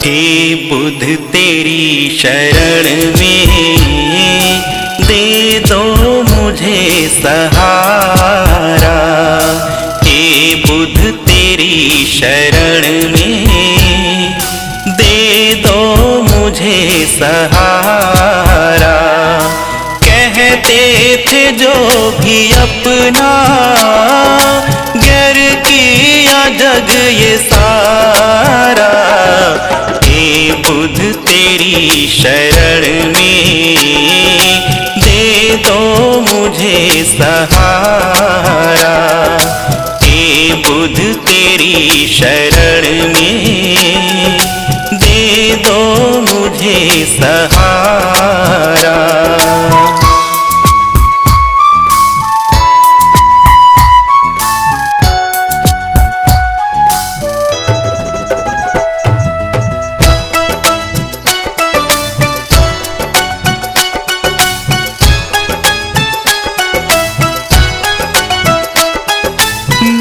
हे बुध तेरी शरण में दे दो मुझे सहारा। हे बुध तेरी शरण में दे दो मुझे सहारा। कहते थे जो भी अपना गैर किया जग ये सारा। हे बुध तेरी शरण में दे दो मुझे सहारा। हे बुध तेरी शरण में दे दो मुझे सहारा।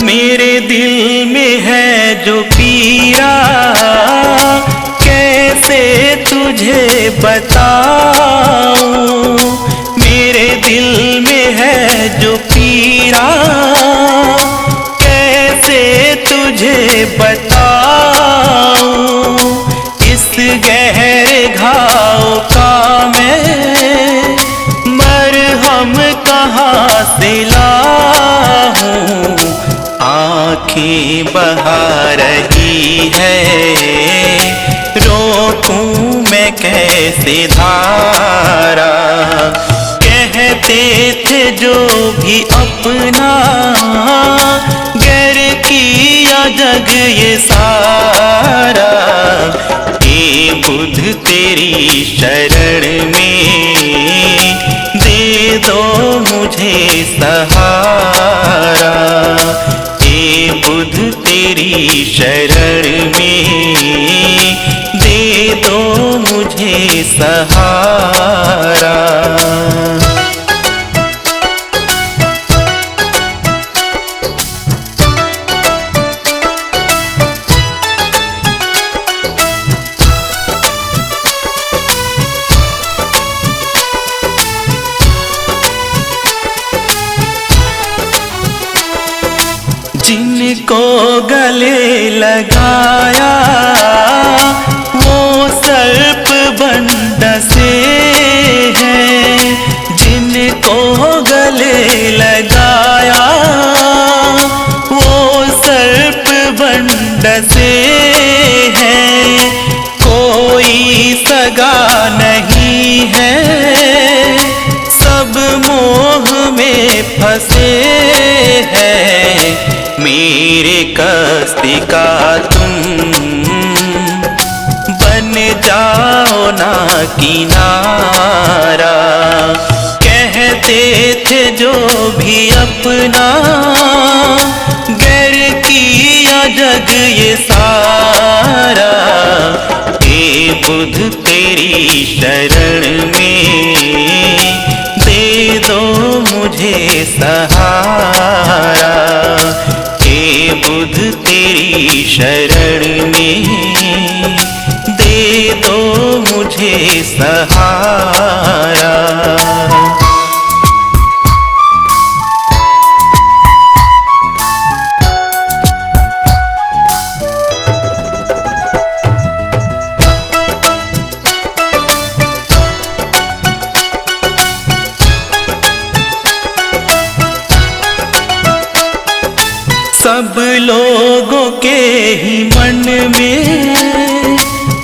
मेरे दिल में है जो पीरा कैसे तुझे बताऊं। मेरे दिल में है जो पीरा कैसे तुझे बताऊं। इस गहरे घाव का मैं मरहम कहाँ से लाऊं। आँखें बहा रही है रोकूं मैं कैसे धारा। कहते थे जो भी अपना गैर किया जग ये सारा। हे बुध तेरी शरण में दे दो मुझे सहारा। हे बुध तेरी शरण में दे दो मुझे सहारा। जिनको गले लगाया वो सर्प बन डसे हैं। जिनको गले लगाया वो सर्प बन डसे हैं। कोई सगा नहीं है सब मोह में फंसे हैं। मेरे कस्ती का तुम बन जाओ ना किनारा। कहते थे जो भी अपना गैर किया जग ये सारा। हे बुध तेरी शरण में दे दो मुझे सहारा। हे बुध तेरी शरण में दे दो मुझे सहारा। सब लोगों के ही मन में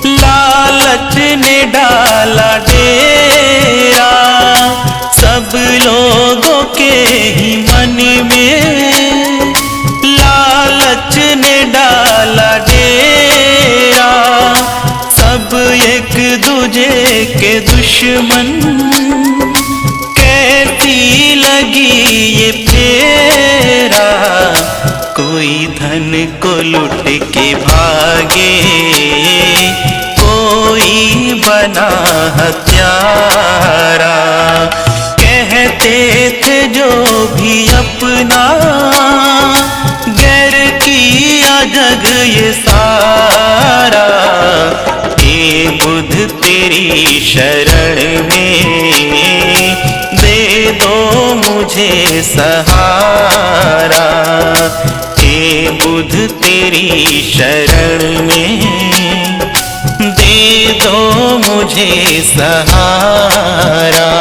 लालच ने डाला डेरा। सब लोगों के ही मन में लालच ने डाला डेरा। सब एक दूजे के दुश्मन कैसी लगी ये फेरा। कोई धन को लुट के भागे कोई बना हत्यारा। कहते थे जो भी अपना गैर किया जग ये सारा। बुध तेरी शरण में दे दो मुझे सहारा। हे बुध तेरी शरण में दे दो मुझे सहारा।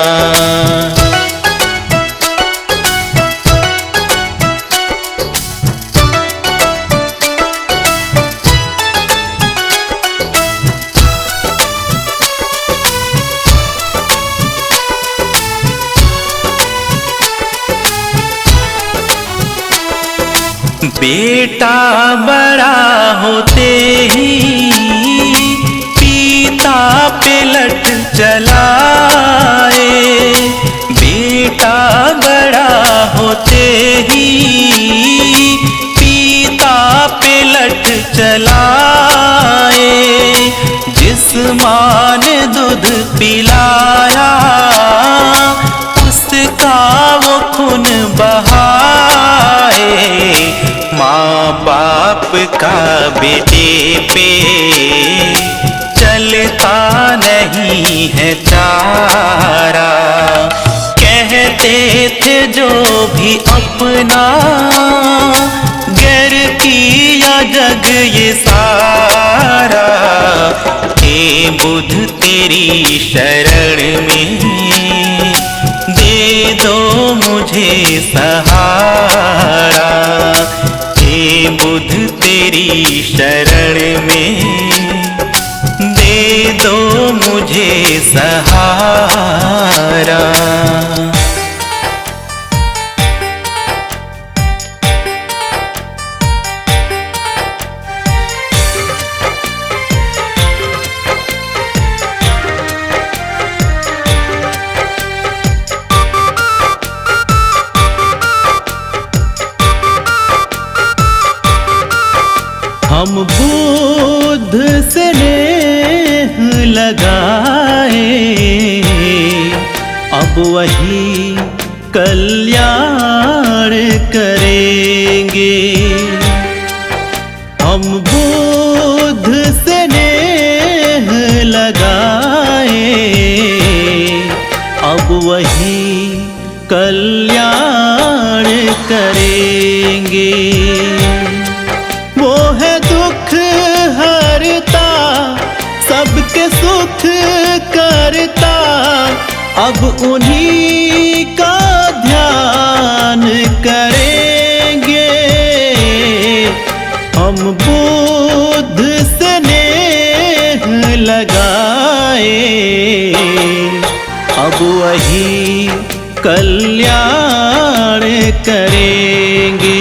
बेटा बड़ा होते ही पिता पे लट चलाए। बेटा बड़ा होते ही पिता पे लट चलाए। जिस माँ ने दूध पिलाया उसका वो खून बहाए। माँ बाप का बेटे पे चलता नहीं है चारा। कहते थे जो भी अपना गैर किया जग ये सारा। हे बुध तेरी शरण में दे दो मुझे सहारा। हे बुध तेरी शरण में दे दो मुझे सहारा। हम बुध से नेह लगाए अब वही कल्याण करेंगे। हम बुध से नेह लगाए अब वही कल्याण करेंगे। वो है दुख हरता सबके सुख करता अब उन्हीं का ध्यान करेंगे। हम बुध से नेह लगाए अब वही कल्याण करेंगे।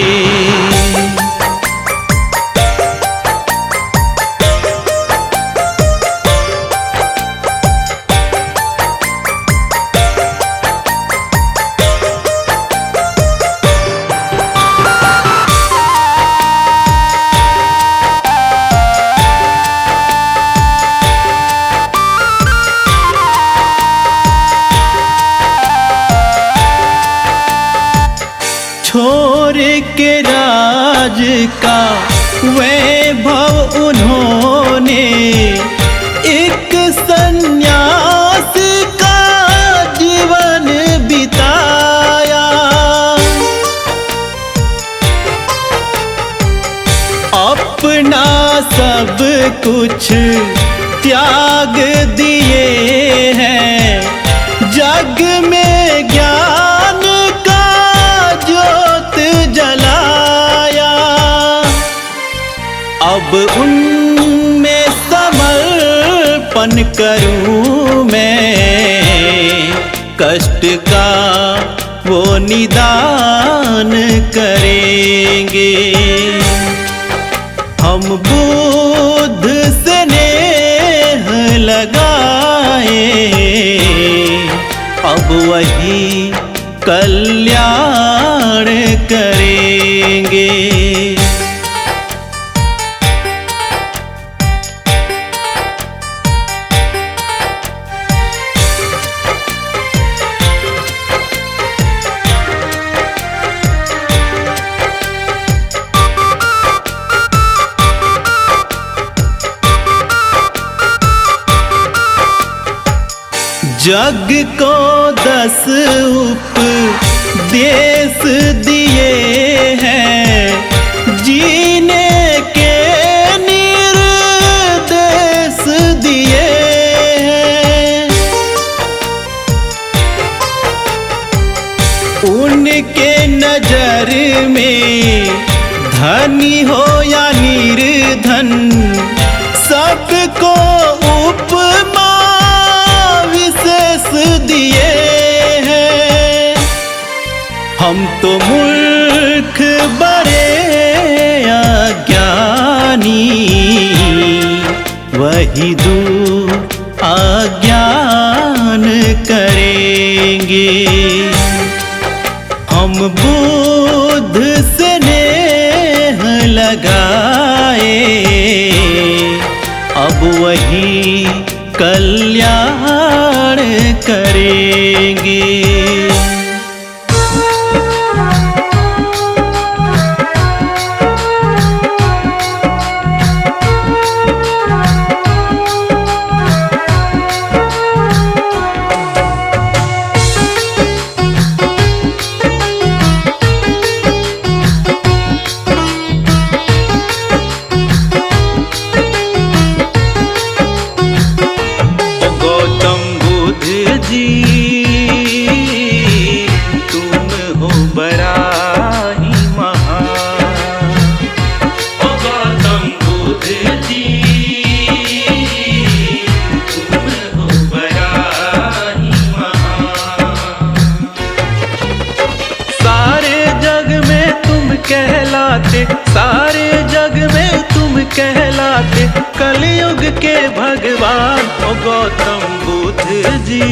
छोड़ के राज का वैभव उन्होंने एक सन्यास का जीवन बिताया। अपना सब कुछ त्याग दिए हैं जग में ज्ञान जलाया। अब उनमें समर्पण करूं मैं कष्ट का वो निदान करेंगे। हम बुध से नेह लगाए अब वही कल्याण करेंगे। जग को 10 उपदेश दिए हैं, जीने के निर्देश दिए हैं। उनके नजर में धनी हो या निर्धन, सबको उपमा विशेष दिए हैं। हम तो मूर्ख बड़े अज्ञानी, वही दूर अज्ञान करेंगे। हम बुद्ध स्नेह लगाए, अब वही कल्याण करेंगे। सारे जग में तुम कहलाते, कलयुग के भगवान ओ गौतम बुद्ध जी।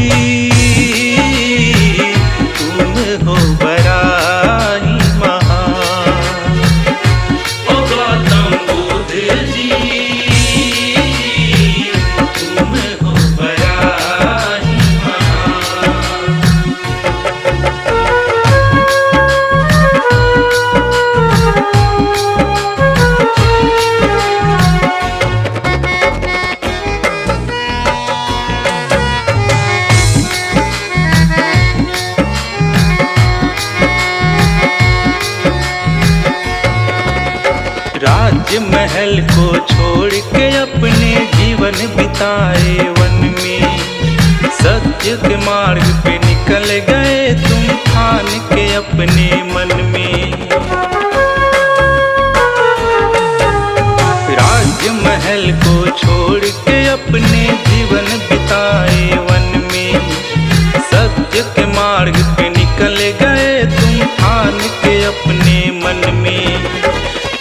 तुम हो बड़ा ही महान, ओ गौतम बुद्ध जी। तुम हो बड़ा ही महान। राज्य महल को छोड़ के अपने जीवन बिताए वन में, सत्य के मार्ग पे निकल गए तुम ठान के अपने मन में। राज्य महल को छोड़ के अपने जीवन बिताए वन में, सत्य के मार्ग पे निकल गए तुम ठान के अपने मन में।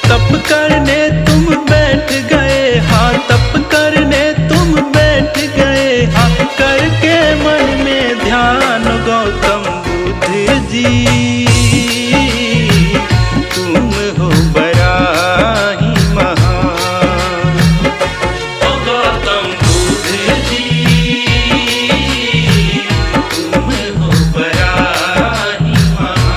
तप करने तुम बैठ गए, हाँ तप करने तुम बैठ गए, हाँ करके मन में ध्यान गौतम बुद्ध जी। तुम हो बड़ा ही महान, ओ गौतम बुद्ध जी। तुम हो बड़ा ही महान।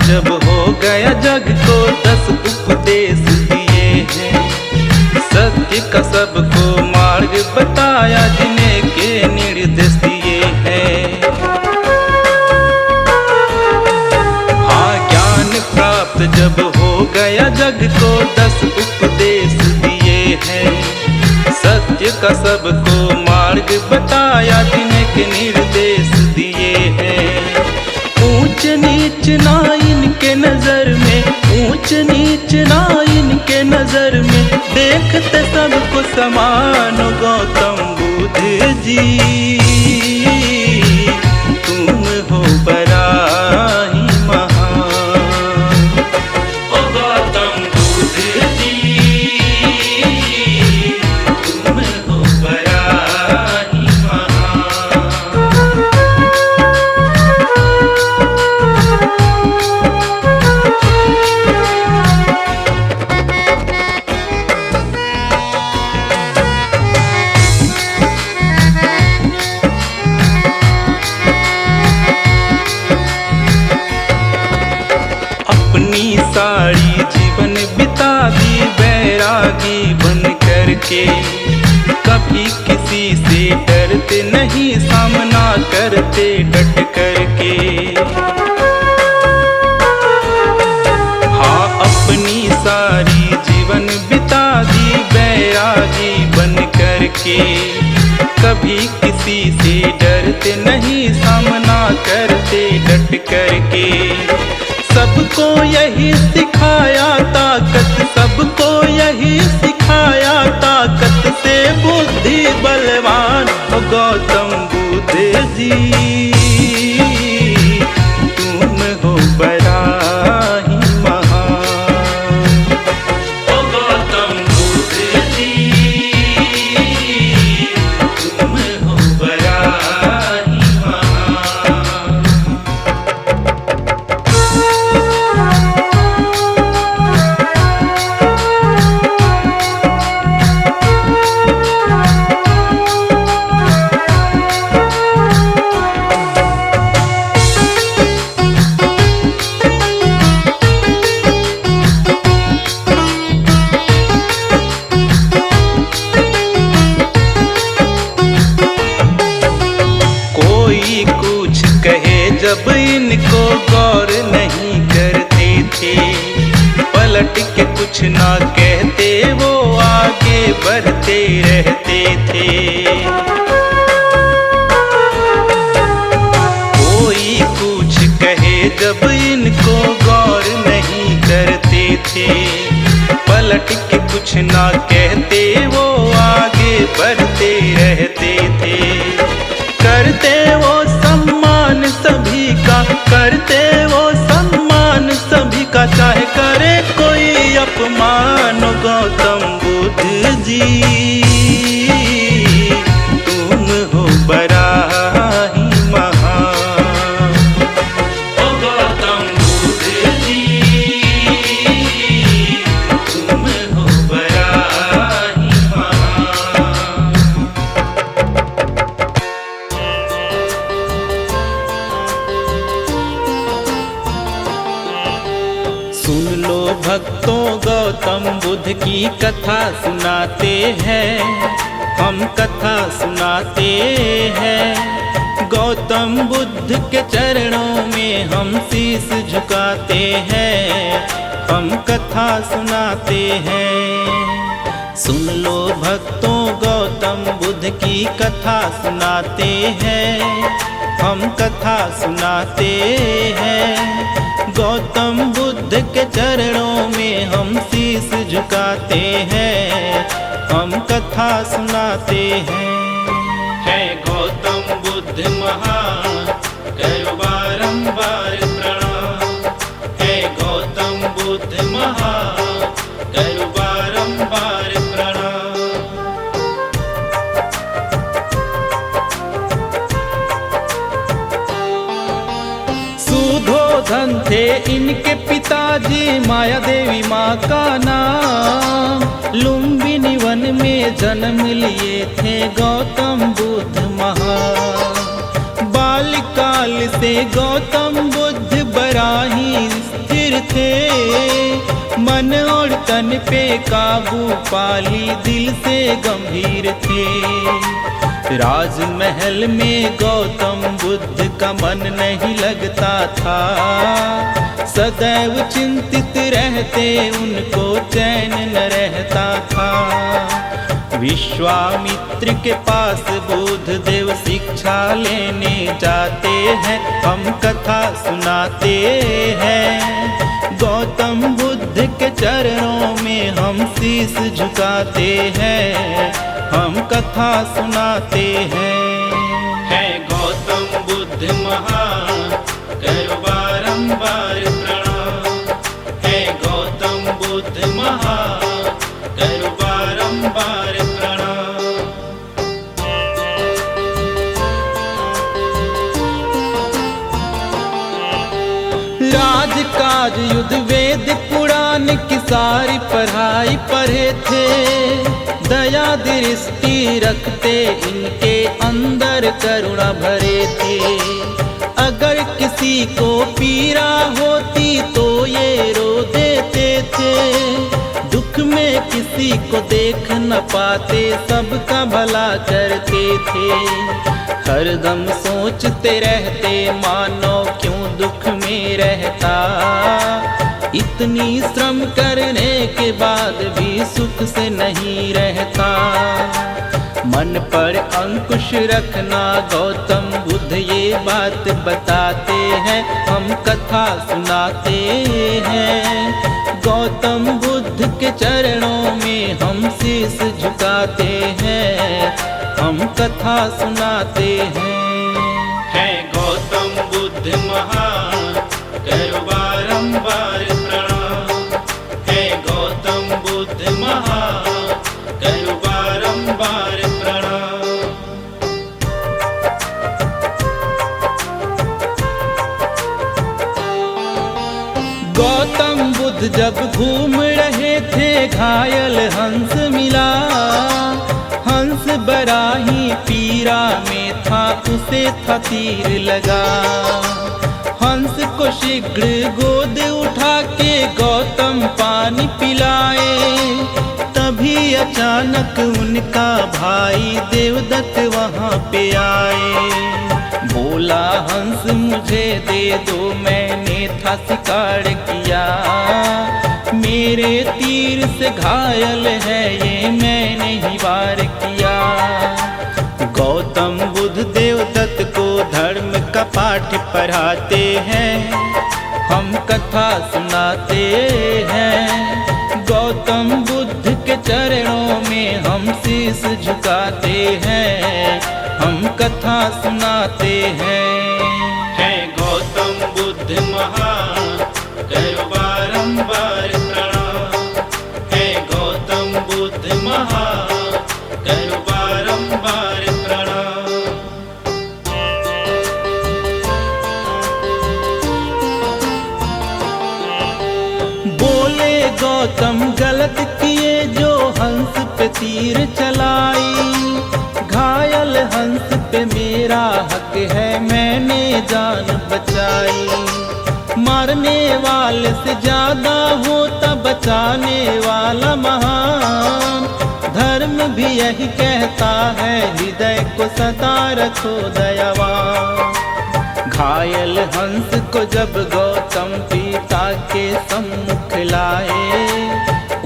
जब हो गया जग को 10 उपदेश दिए हैं, सत्य का सबको मार्ग बताया जिन्हें के निर्देश दिए हैं। हाँ ज्ञान प्राप्त जब हो गया जग को 10 उपदेश दिए हैं, सत्य का सबको मार्ग बताया जिन्हें के निर्देश दिए हैं। ऊंच नीच ना इनके नजर में, ऊंच नीच ना इनके नजर में, देखते सबको समान गौतम बुद्ध जी। तुम हो बड़ा ही महान, ओ गौतम बुद्ध जी। तुम हो बड़ा ही महान। अपनी सारी जीवन बिता दी बैरागी बन करके। कभी किसी से डरते नहीं, सामना करते डट करके। हाँ, अपनी सारी जीवन बिता दी बैरागी बन करके। कभी किसी से डरते नहीं, सामना करते डट करके। सबको यही सिखाया ताकत, सबको यही सिखाया ताकत से बुद्धि बलवान हो गौतम बुद्ध जी। तुम हो बड़ा ही महान, ओ गौतम बुद्ध जी। तुम हो बड़ा ही महान। कुछ कहे जब इनको गौर नहीं करते थे, पलट के कुछ ना कहते वो आगे बढ़ते रहते थे। कोई कुछ कहे जब इनको गौर नहीं करते थे, पलट के कुछ ना कहते वो आगे बढ़ते रहते थे। करते वो सम्मान सभी का, करते वो सम्मान सभी का, चाहे करे कोई अपमान। गौतम बुद्ध जी तुम हो बड़ा ही महान, ओ गौतम बुद्ध जी तुम हो बड़ा ही महान। सुन लो भक्तों, गौतम बुद्ध की कथा सुनाते हैं, हम कथा सुनाते हैं। गौतम बुद्ध के चरणों में हम शीश झुकाते हैं, हम कथा सुनाते हैं। सुन लो भक्तों, गौतम बुद्ध की कथा सुनाते हैं, हम कथा सुनाते हैं। गौतम बुद्ध के चरणों में हम शीश झुकाते हैं, हम कथा सुनाते हैं। है गौतम बुद्ध महान, करो बारंबार प्रणाम। है गौतम बुद्ध महान, करो बारंबार प्रणाम। सुधोधन थे इनके पिताजी, माया देवी माँ का नाम। लुम्बिनी वन में जन्म लिए थे गौतम बुद्ध महान। बाल्यकाल से गौतम बुद्ध बड़ा ही स्थिर थे, मन और तन पे काबू पाली दिल से गंभीर थे। राजमहल में गौतम बुद्ध का मन नहीं लगता था, सदैव चिंतित रहते उनको चैन न रहता था। विश्वामित्र के पास बुद्ध देव शिक्षा लेने जाते हैं, हम कथा सुनाते हैं। गौतम बुद्ध के चरणों में हम शीश झुकाते हैं, हम कथा सुनाते हैं। है गौतम बुद्ध महान, करो बारंबार प्रणाम। है गौतम बुद्ध महान, करो बारंबार प्रणाम। राजकाज युद्ध वेद पुराण की सारी पढ़ाई पढ़े थे, दया दृष्टि रखते इनके अंदर करुणा भरे थे। अगर किसी को पीड़ा होती तो ये रो देते थे। दुख में किसी को देख न पाते, सबका भला करते थे। हरदम सोचते रहते मानो क्यों दुख में रहता। इतनी श्रम करने के बाद भी सुख से नहीं रहता। मन पर अंकुश रखना गौतम बुद्ध ये बात बताते हैं, हम कथा सुनाते हैं। गौतम बुद्ध के चरणों में हम शीश झुकाते हैं, हम कथा सुनाते हैं। है गौतम बुद्ध महान, करो बारंबार प्रणाम। है गौतम बुद्ध महान, करो बारंबार प्रणाम। गौतम बुद्ध जब घूम रहे थे घायल हंस मिला। हंस बड़ा ही पीड़ा में था, उसे था तीर लगा। हंस को शीघ्र गोद उठा के गौतम पानी पिलाए। तभी अचानक उनका भाई देवदत्त वहाँ पे आए। बोला हंस मुझे दे दो, मैंने था शिकार किया। मेरे तीर से घायल है ये, मैंने ही वार किया। गौतम बुद्ध देवदत्त को धर्म का पाठ पढ़ाते हैं, हम कथा सुनाते हैं। गौतम बुद्ध के चरणों में हम शीश झुकाते हैं, हम कथा सुनाते हैं। है गौतम बुद्ध महान, करो बारंबार प्रणाम। है गौतम बुद्ध महान, करो बारंबार प्रणाम। बोले गौतम गलत किए जो हंस पे तीर चलाई। घायल हंस पे मेरा हक है, मैंने जान बचाई। मारने वाले से ज्यादा होता बचाने वाला महान। धर्म भी यही कहता है, हृदय को सदा रखो दयावान। घायल हंस को जब गौतम पिता के सम्मुख लाए।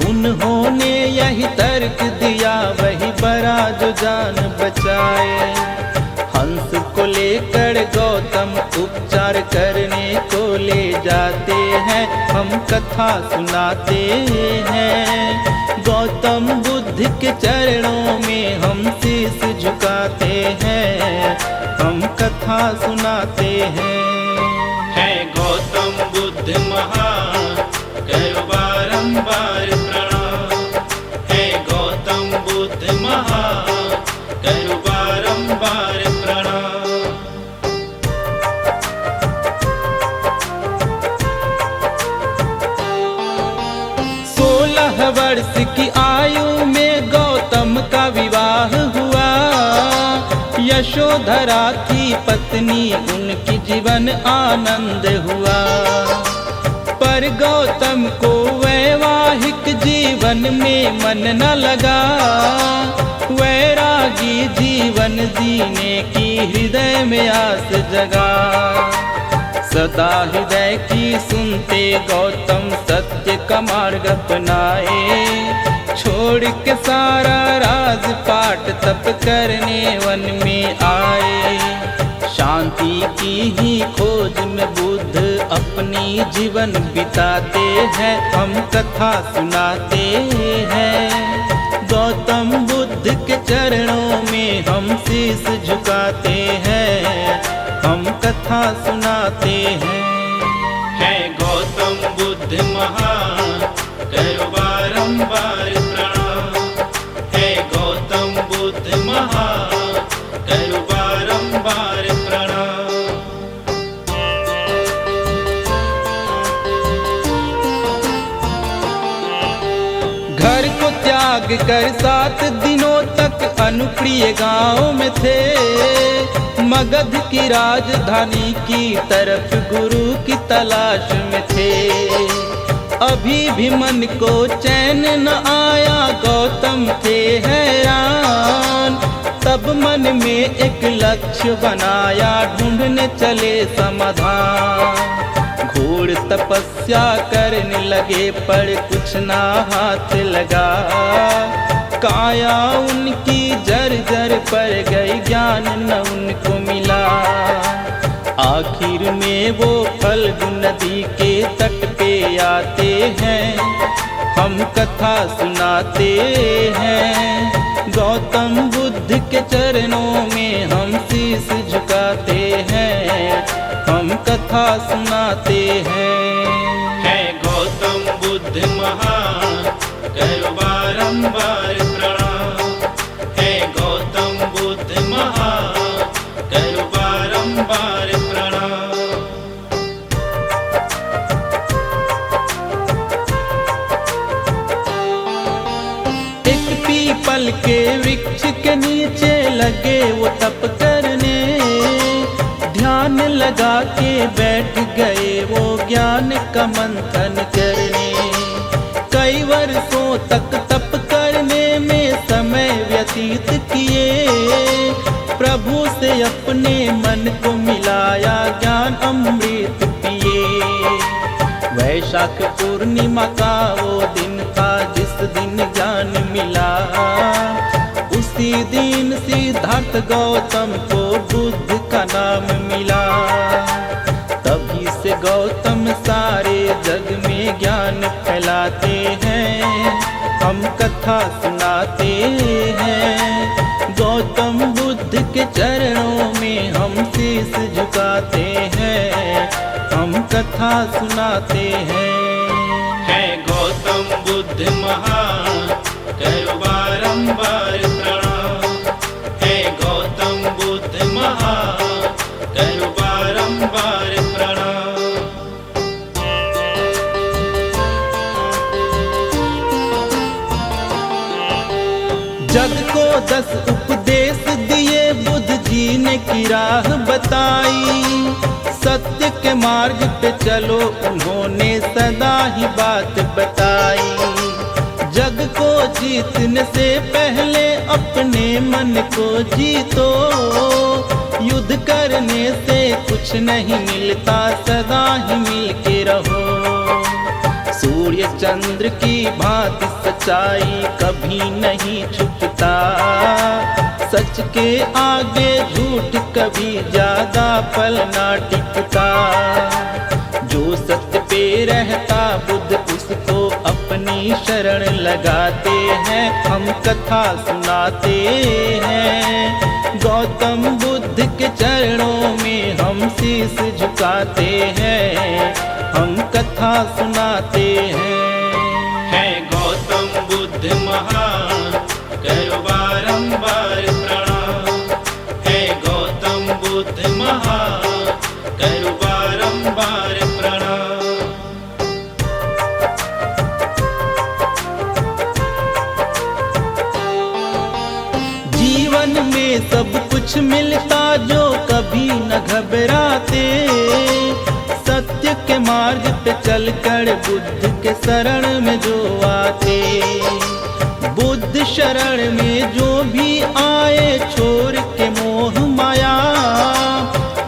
उन्होंने यही तर्क दिया, वही बड़ा जो जान बचाए। हंस को लेकर गौतम उपचार करने को ले जाते हैं, हम कथा सुनाते हैं। गौतम बुद्ध के चरणों में हम शीश झुकाते हैं, हम कथा सुनाते हैं। है गौतम बुद्ध महान, करो बारंबार प्रणाम। है गौतम बुद्ध महान, करो बारंबार प्रणाम। 16 वर्ष की आयु में गौतम का विवाह हुआ। यशोधरा थी पत्नी, उनकी जीवन आनंद हुआ। पर गौतम को वैवाहिक जीवन में मन न लगा। वैरागी जीवन जीने की हृदय में आस जगा। सदा हृदय की सुनते गौतम सत्य का मार्ग अपनाए। छोड़ के सारा राजपाट तप करने वन में आए। शांति की ही खोज में बुद्ध अपनी जीवन बिताते हैं, हम कथा सुनाते हैं। गौतम बुद्ध के चरणों में हम शीश झुकाते हैं, हम कथा सुनाते हैं। है गौतम बुद्ध महान, करो बारंबार प्रणाम। है गौतम बुद्ध महान, करो बारंबार प्रणाम। घर को त्याग कर 7 दिनों तक अनुप्रिय गांव में थे। मगध की राजधानी की तरफ गुरु की तलाश में थे। अभी भी मन को चैन न आया, गौतम थे हैरान। तब मन में एक लक्ष्य बनाया, ढूंढने चले समाधान। घोर तपस्या करने लगे पर कुछ ना हाथ लगा। काया उनकी जर्जर पर गई, ज्ञान न उनको मिला। आखिर में वो फल्गु नदी के तट पे आते हैं, हम कथा सुनाते हैं। गौतम बुद्ध के चरणों में हम शीश झुकाते हैं, हम कथा सुनाते हैं। है गौतम बुद्ध महान, करो बारंबार प्रणाम। है गौतम बुद्ध महान, करो बारंबार प्रणाम। एक पीपल के वृक्ष के नीचे लगे वो तप करने। ध्यान लगा के बैठ गए वो ज्ञान का मंथन करने। कई वर्षों तक तप करने में समय व्यतीत किए। प्रभु से अपने मन को मिलाया, ज्ञान अमृत पिए। वैशाख पूर्णिमा का वो दिन था जिस दिन ज्ञान मिला। उसी दिन सिद्धार्थ गौतम को बुद्ध का नाम मिला। तभी से गौतम सारे जग में ज्ञान फैलाते हैं, हम कथा सुनाते हैं। गौतम बुद्ध के चरणों में हम शीश झुकाते हैं, हम कथा सुनाते हैं। है गौतम बुद्ध महान, करो बारंबार प्रणाम। है गौतम बुद्ध महान, करो बारंबार प्रणाम। जग को 10 उपदेश दिए बुद्ध जी ने की राह बताई। सत्य के मार्ग पे चलो उन्होंने सदा ही बात बताई। जग को जीतने से पहले अपने मन को जीतो। युद्ध करने से कुछ नहीं मिलता, सदा ही मिल के रहो। सूर्य चंद्र की भांति सच्चाई कभी नहीं छुपता। सच के आगे झूठ कभी ज्यादा पल ना टिकता। जो सत्य पे रहता बुद्ध उसको अपनी शरण लगाते हैं, हम कथा सुनाते हैं। गौतम बुद्ध के चरणों में हम शीश झुकाते हैं, हम कथा सुनाते हैं। है गौतम बुद्ध महान, करो बारंबार प्रणाम। है गौतम बुद्ध महान, करो बारंबार प्रणाम। जीवन में सब कुछ मिलता जो कभी न घबराते। सत्य के मार्ग पे चलकर बुद्ध के शरण में जो आते। बुद्ध शरण में जो भी आए छोड़ के मोह माया।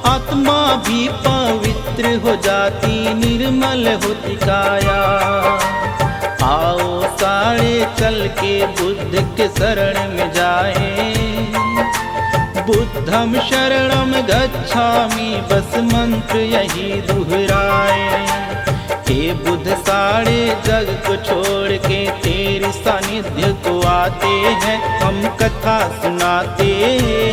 आत्मा भी पवित्र हो जाती, निर्मल होती काया। आओ सारे चल के बुद्ध के शरण में जाए। बुद्धम शरणम गच्छामि, बस मंत्र यही दोहराए। हे बुद्ध सारे जग को छोड़ के तेरे सानिध्य को आते हैं, हम कथा सुनाते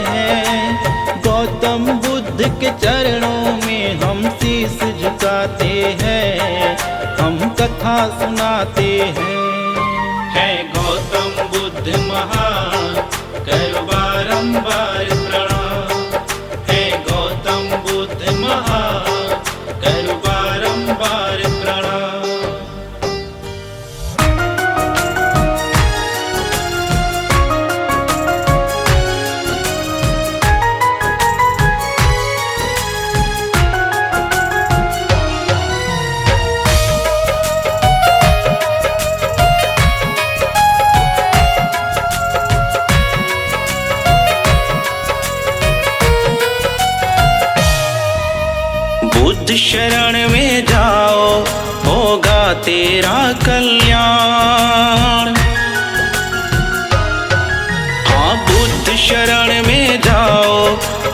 हैं। गौतम बुद्ध के चरणों में हम शीश झुकाते हैं, हम कथा सुनाते हैं। है गौतम बुद्ध महान, करो बारंबार प्रणाम। है गौतम बुद्ध महान, करो बारंबार प्रणाम। कल्याण। हाँ, बुद्ध शरण में जाओ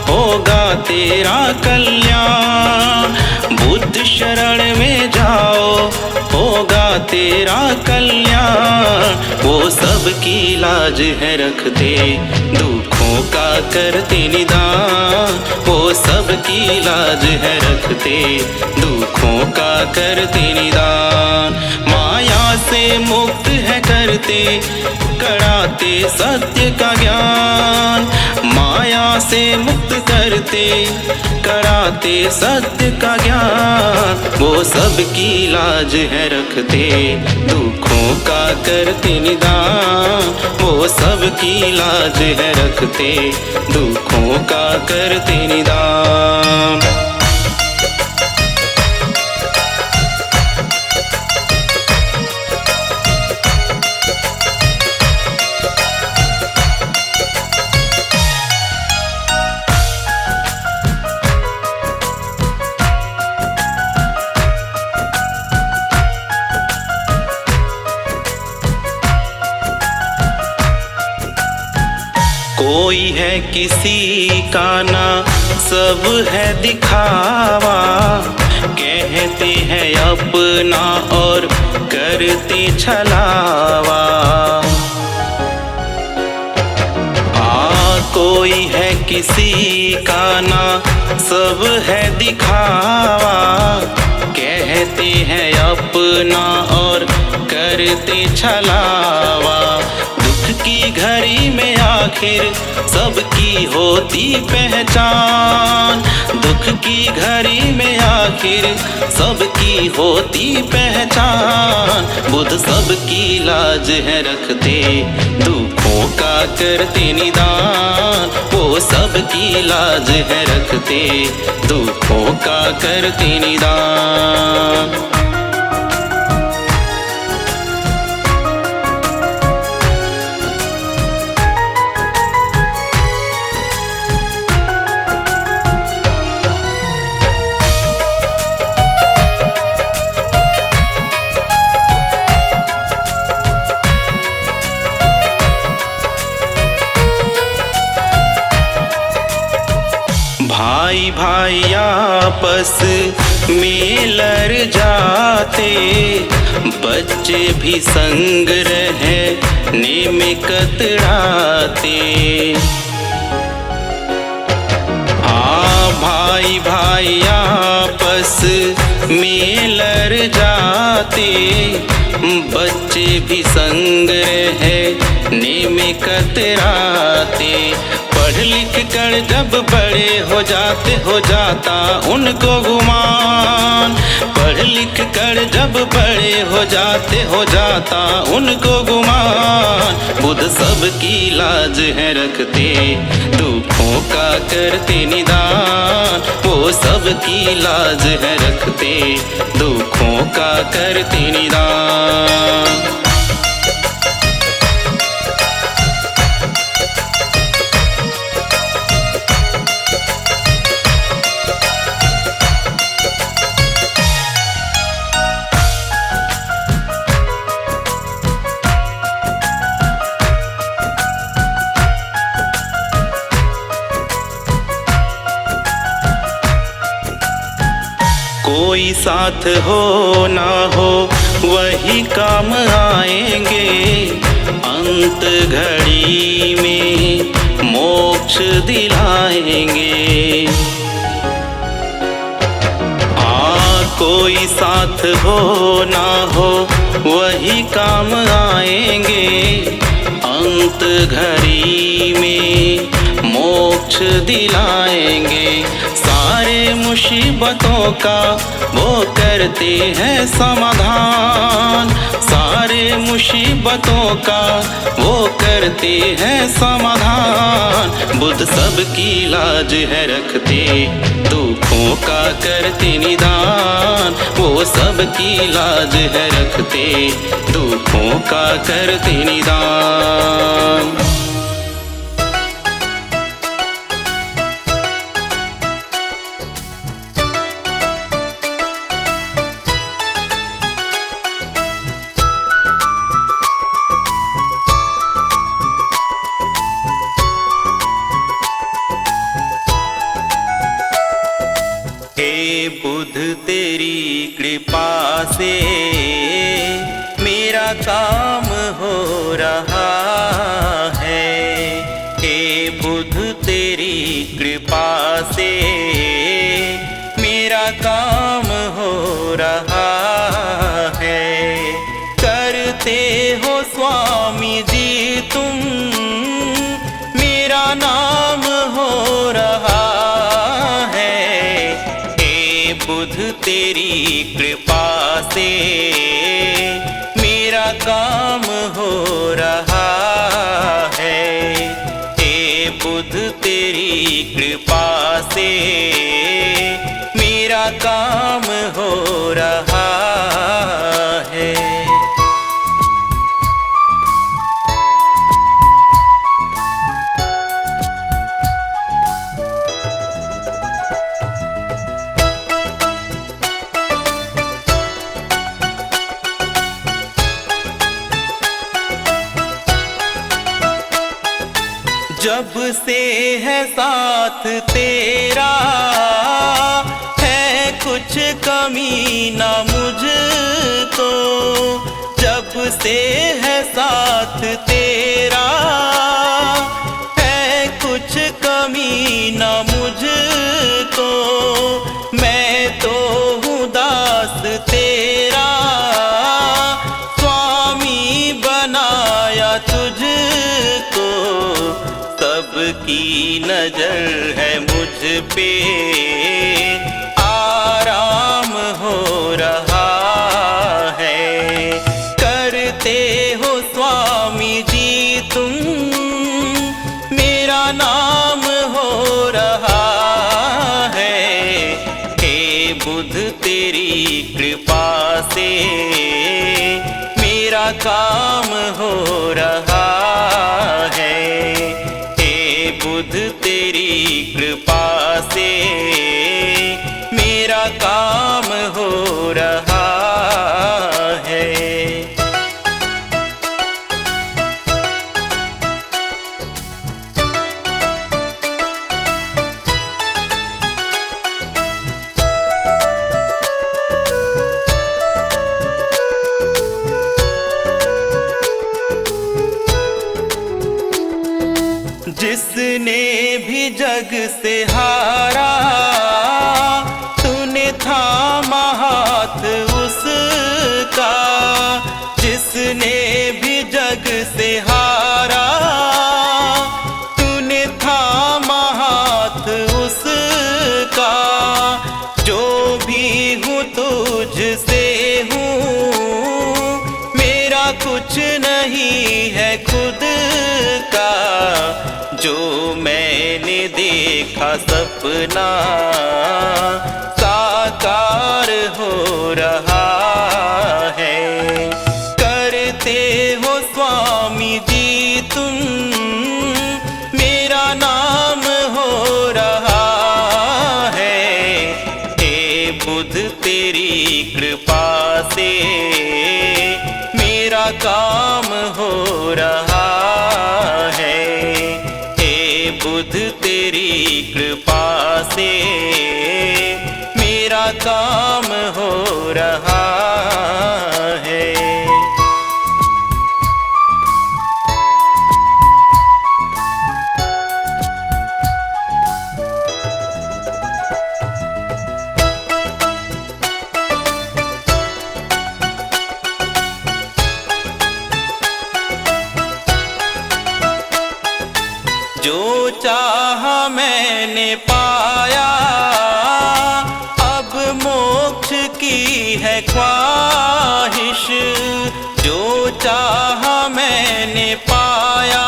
होगा तेरा कल्याण। बुद्ध शरण में जाओ होगा तेरा कल्याण। वो सबकी लाज है रखते, दुखों का करते निदान। वो सबकी लाज है रखते, दुखों का करते निदान। माया से मुक्त है करते, कराते सत्य का ज्ञान। माया से मुक्त करते, कराते सत्य का ज्ञान। वो सबकी लाज है रखते, दुखों का करते निदान। वो सबकी लाज है रखते, दुखों का करते निदान। कोई है किसी का ना, सब है दिखावा। कहते हैं अपना और करते छलावा। कोई है किसी का ना, सब है दिखावा। कहते हैं अपना और करते छलावा। दुख की घड़ी में आखिर सबकी होती पहचान। दुख की घड़ी में आखिर सबकी होती पहचान। बुद्ध सबकी लाज है रखते, दुखों का करते निदान। वो सबकी लाज है रखते, दुखों का करते निदान। भाई भाई आपस में लड़ जाते, बच्चे भी संग रहने में कतराते। हाँ, भाई भाई आपस में लड़ जाते, बच्चे भी संग रहने में कतराते। पढ़ लिख कर जब बड़े हो जाता उनको गुमान। पढ़ लिख कर जब बड़े हो जाता उनको गुमान। बुद्ध सबकी लाज है रखते, दुखों का करते निदान। वो सबकी लाज है रखते, दुखों का करते निदान। कोई साथ हो ना हो वही काम आएंगे, अंत घड़ी में मोक्ष दिलाएंगे। कोई साथ हो ना हो वही काम आएंगे, अंत घड़ी में मोक्ष दिलाएंगे। सारे मुसीबतों का वो करते हैं समाधान। सारे मुसीबतों का वो करते हैं समाधान। बुद्ध सबकी लाज है रखते, दुखों का करते निदान। वो सबकी लाज है रखते, दुखों का करते निदान। काम हो रहा है। हे बुध तेरी कृपा से मेरा काम हो रहा है। करते हो स्वामी जी तुम, मेरा नाम हो रहा है। हे बुध तेरी कृपा से मेरा काम हो रहा है। हे बुध तेरी कृपा से मेरा काम हो रहा है। जब से है साथ तेरा, है कुछ कमी ना मुझको। जब से है साथ तेरा, है कुछ कमी ना मुझको। मैं तो हूँ दास तेरा, स्वामी बनाया तुझको। सबकी नजर है मुझ पे, आराम हो रहा है। करते हो स्वामी जी तुम, मेरा नाम हो रहा है। हे बुध तेरी कृपा से मेरा काम हो रहा है। बुध तेरी कृपा से मेरा काम हो रहा है। जिसने भी जग से हारा, तूने थामा हाथ उसका। जिसने भी जग से हारा, तूने थामा हाथ उसका। जो भी हूँ तुझसे हूँ, मेरा कुछ नहीं है खुद का। जो मैंने देखा सपना, साकार हो रहा है। करते हो स्वामी जी तुम, मेरा नाम हो रहा है। हे बुध तेरी कृपा से मेरा काम हो रहा है। बुध तेरी कृपा से मेरा काम हो रहा है। जो चाहा मैंने पाया, अब मोक्ष की है ख्वाहिश। जो चाहा मैंने पाया,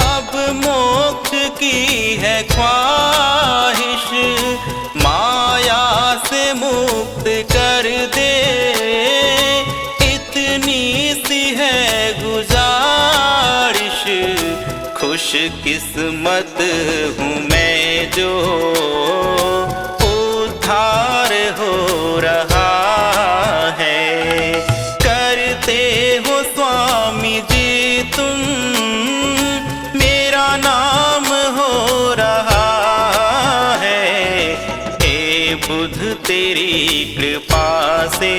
अब मोक्ष की है ख्वाहिश। माया से मुक्त कर दे, इतनी सी है गुजारिश। खुश किस्मत हूँ मैं जो उद्धार हो रहा है। करते हो स्वामी जी तुम, मेरा नाम हो रहा है। हे बुध तेरी कृपा से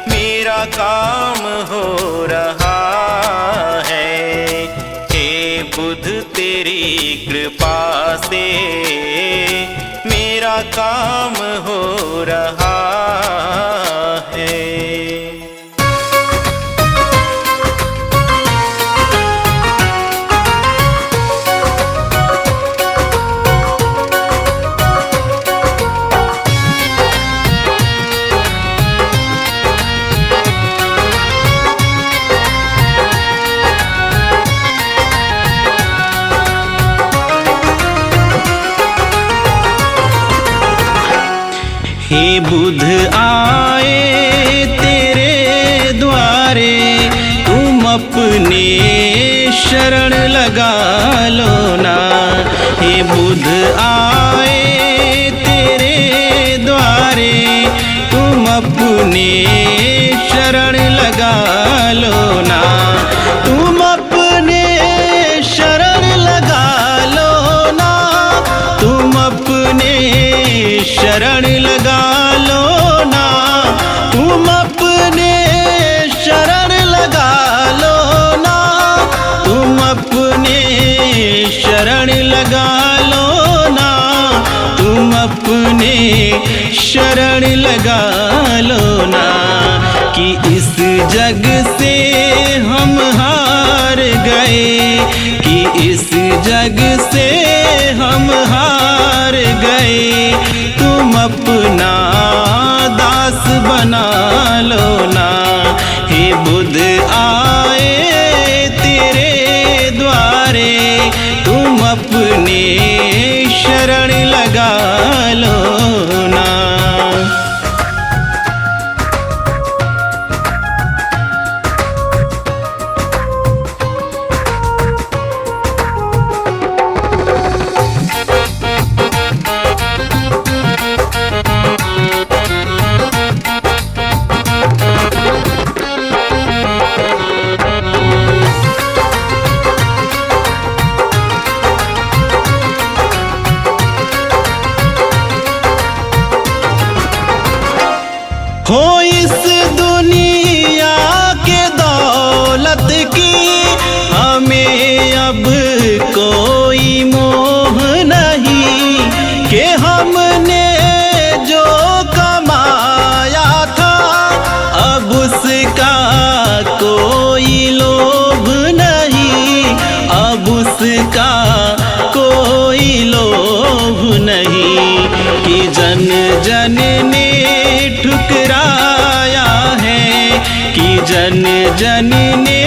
मेरा काम हो रहा है। हे बुद्ध तेरी कृपा से मेरा काम हो रहा है। हे बुद्ध आए तेरे द्वारे, तुम अपने शरण लगा लो ना। हे बुद्ध आए तेरे द्वारे, तुम अपने शरण लगा लो ना। तुम अपने शरण लगा लो ना, तुम अपने शरण लगा लो ना, तुम अपने शरण लगा लो ना, तुम अपने शरण लगा लो ना, तुम अपने शरण लगा लो ना। कि इस जग से हम हार गए, कि इस जग से हम हार गए, तुम अपना दास बना लो ना। हे बुद्ध आए तेरे द्वारे, तुम अपने शरण लगा लो ना। हो इस दुनिया के दौलत की हमें अब कोई मोह नहीं, कि हमने जो कमाया था अब उसका कोई लोभ नहीं, अब उसका कोई लोभ नहीं। कि जन जन ने ठुकराया है, कि जन जन ने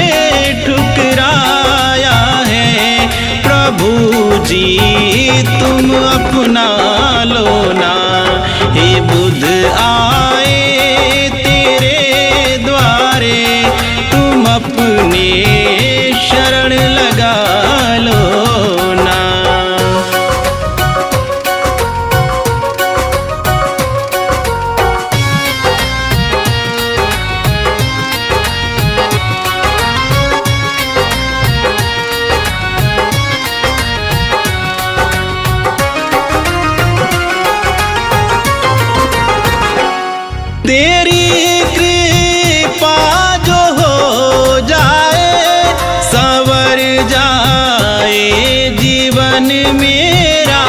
ठुकराया है, प्रभु जी तुम अपना लो ना। हे बुद्ध आए तेरे द्वारे, तुम अपने शरण लगा लो ना। तेरी कृपा जो हो जाए, संवर जाए जीवन मेरा,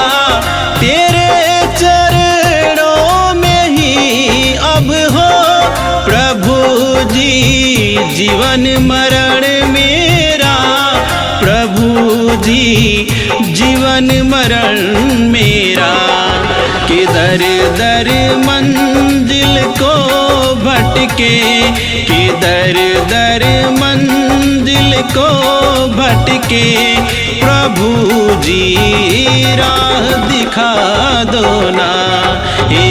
तेरे चरणों में ही अब हो प्रभु जी जीवन मरण मेरा, प्रभु जी जीवन मरण मेरा। कि दर दर मंजिल को भटके, कि दर दर मंजिल को भटके, प्रभु जी राह दिखा दो ना। हे